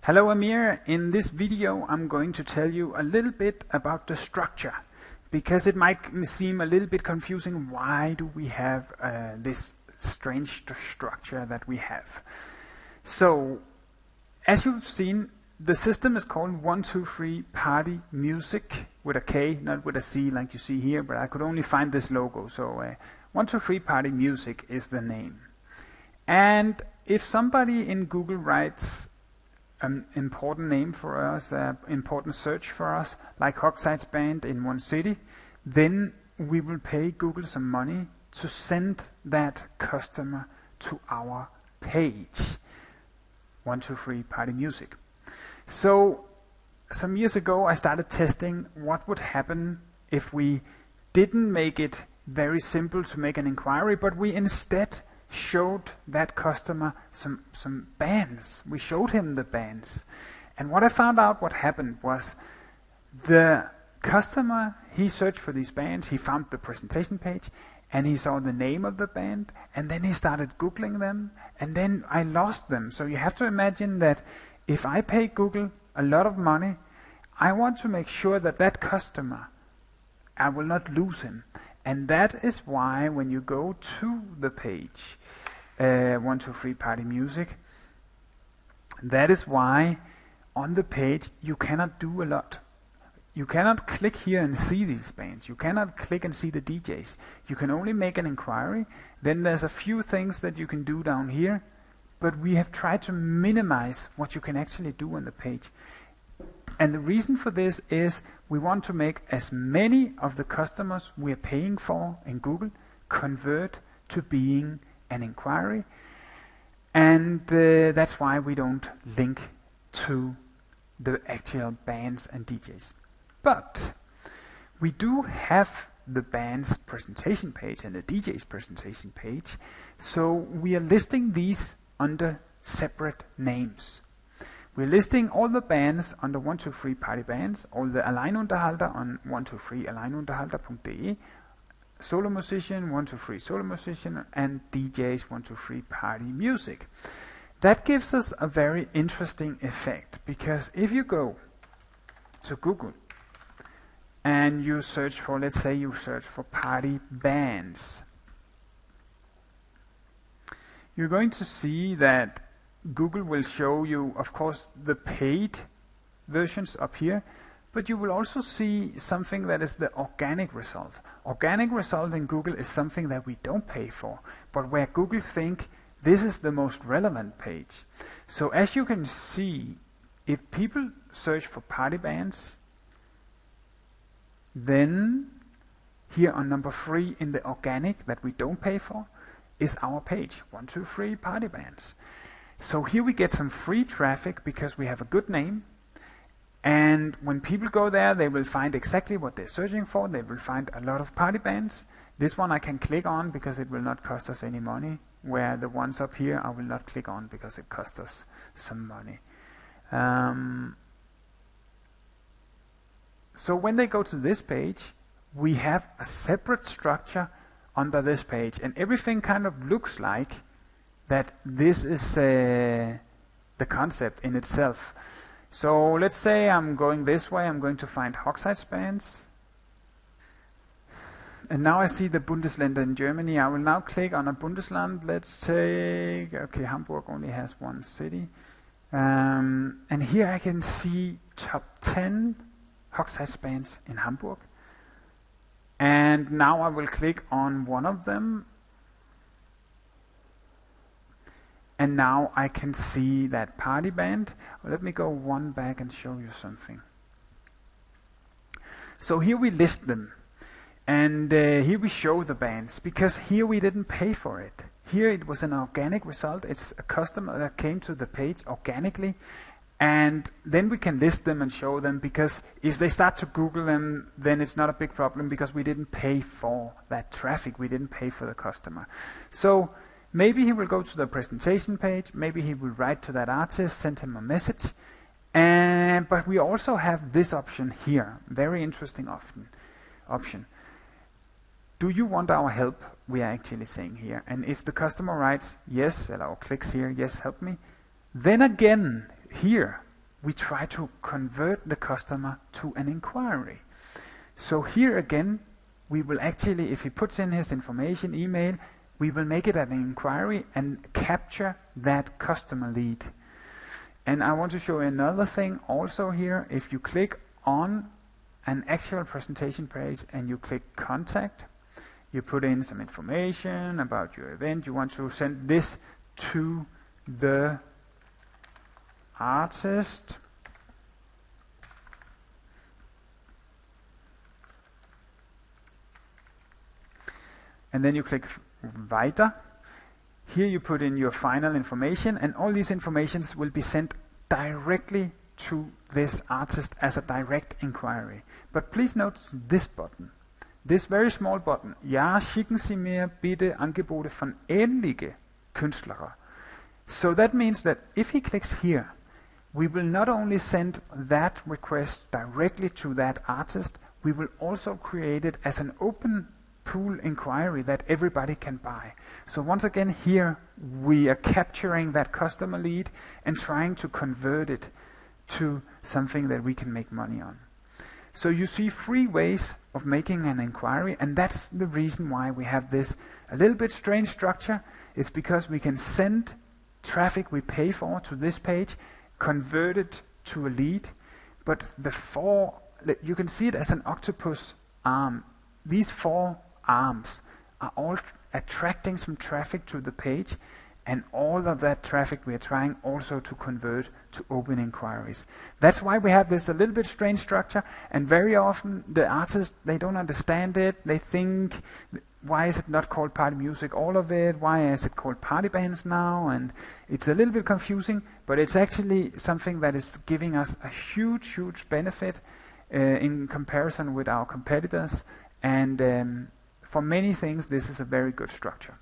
Hello Amir, in this video I'm going to tell you a little bit about the structure because it might seem a little bit confusing. Why do we have this strange structure that we have? So as you've seen, the system is called 123 Party Music with a K, not with a C like you see here, but I could only find this logo. So 123 Party Music is the name. And if somebody in Google writes an important name for us, important search for us, like Hochzeits Band in one city, then we will pay Google some money to send that customer to our page, 123 Party Music. So some years ago I started testing what would happen if we didn't make it very simple to make an inquiry, but we instead showed that customer some bands. We showed him the bands. And what I found out what happened was the customer, he searched for these bands, he found the presentation page, and he saw the name of the band, and then he started Googling them, and then I lost them. So you have to imagine that if I pay Google a lot of money, I want to make sure that that customer, I will not lose him. And that is why when you go to the page 123 Party Music, that is why on the page you cannot do a lot. You cannot click here and see these bands. You cannot click and see the DJs. You can only make an inquiry. Then there's a few things that you can do down here, but we have tried to minimize what you can actually do on the page. And the reason for this is we want to make as many of the customers we are paying for in Google convert to being an inquiry. And that's why we don't link to the actual bands and DJs. But we do have the band's presentation page and the DJ's presentation page. So we are listing these under separate names. We're listing all the bands under 123 Party Bands, all the Alleinunterhalter on 123alleinunterhalter.de, solo musician, 123 solo musician, and DJs 123 Party Music. That gives us a very interesting effect, because if you go to Google and you search for, let's say you search for party bands, you're going to see that Google will show you, of course, the paid versions up here, but you will also see something that is the organic result. Organic result in Google is something that we don't pay for, but where Google think this is the most relevant page. So as you can see, if people search for party bands, then here on number 3 in the organic that we don't pay for is our page, 123 Party Bands. So here we get some free traffic because we have a good name, and when people go there they will find exactly what they're searching for. They will find a lot of party bands. This one I can click on because it will not cost us any money, where the ones up here I will not click on because it costs us some money. So when they go to this page, we have a separate structure under this page, and everything kind of looks like that this is the concept in itself. So let's say I'm going this way, I'm going to find Hochzeits Bands. And now I see the Bundesländer in Germany. I will now click on a Bundesland. Let's take, okay, Hamburg only has one city. And here I can see top 10 Hochzeits Bands in Hamburg. And now I will click on one of them. And now I can see that party band. Let me go one back and show you something. So here we list them. And here we show the bands, because here we didn't pay for it. Here it was an organic result. It's a customer that came to the page organically. And then we can list them and show them, because if they start to Google them, then it's not a big problem because we didn't pay for that traffic. We didn't pay for the customer. So maybe he will go to the presentation page, maybe he will write to that artist, send him a message. But we also have this option here, very interesting option. Do you want our help? We are actually saying here. And if the customer writes yes, or clicks here, yes, help me, then again, here we try to convert the customer to an inquiry. So here again, we will actually, if he puts in his information, email, we will make it an inquiry and capture that customer lead. And I want to show you another thing also here. If you click on an actual presentation page and you click contact, you put in some information about your event. You want to send this to the artist. And then you click Weiter. Here you put in your final information, and all these informations will be sent directly to this artist as a direct inquiry. But please notice this button. This very small button. Ja, schicken Sie mir bitte Angebote von ähnliche Künstler. So that means that if he clicks here, we will not only send that request directly to that artist, we will also create it as an open pool inquiry that everybody can buy. So once again here we are capturing that customer lead and trying to convert it to something that we can make money on. So you see 3 ways of making an inquiry, and that's the reason why we have this a little bit strange structure. It's because we can send traffic we pay for to this page, convert it to a lead, but you can see it as an octopus arm. These 4 arms are all attracting some traffic to the page, and all of that traffic we are trying also to convert to open inquiries. That's why we have this a little bit strange structure, and very often the artists, they don't understand it. They think, why is it not called party music, all of it? Why is it called party bands now? And it's a little bit confusing, but it's actually something that is giving us a huge, huge benefit in comparison with our competitors. And for many things, this is a very good structure.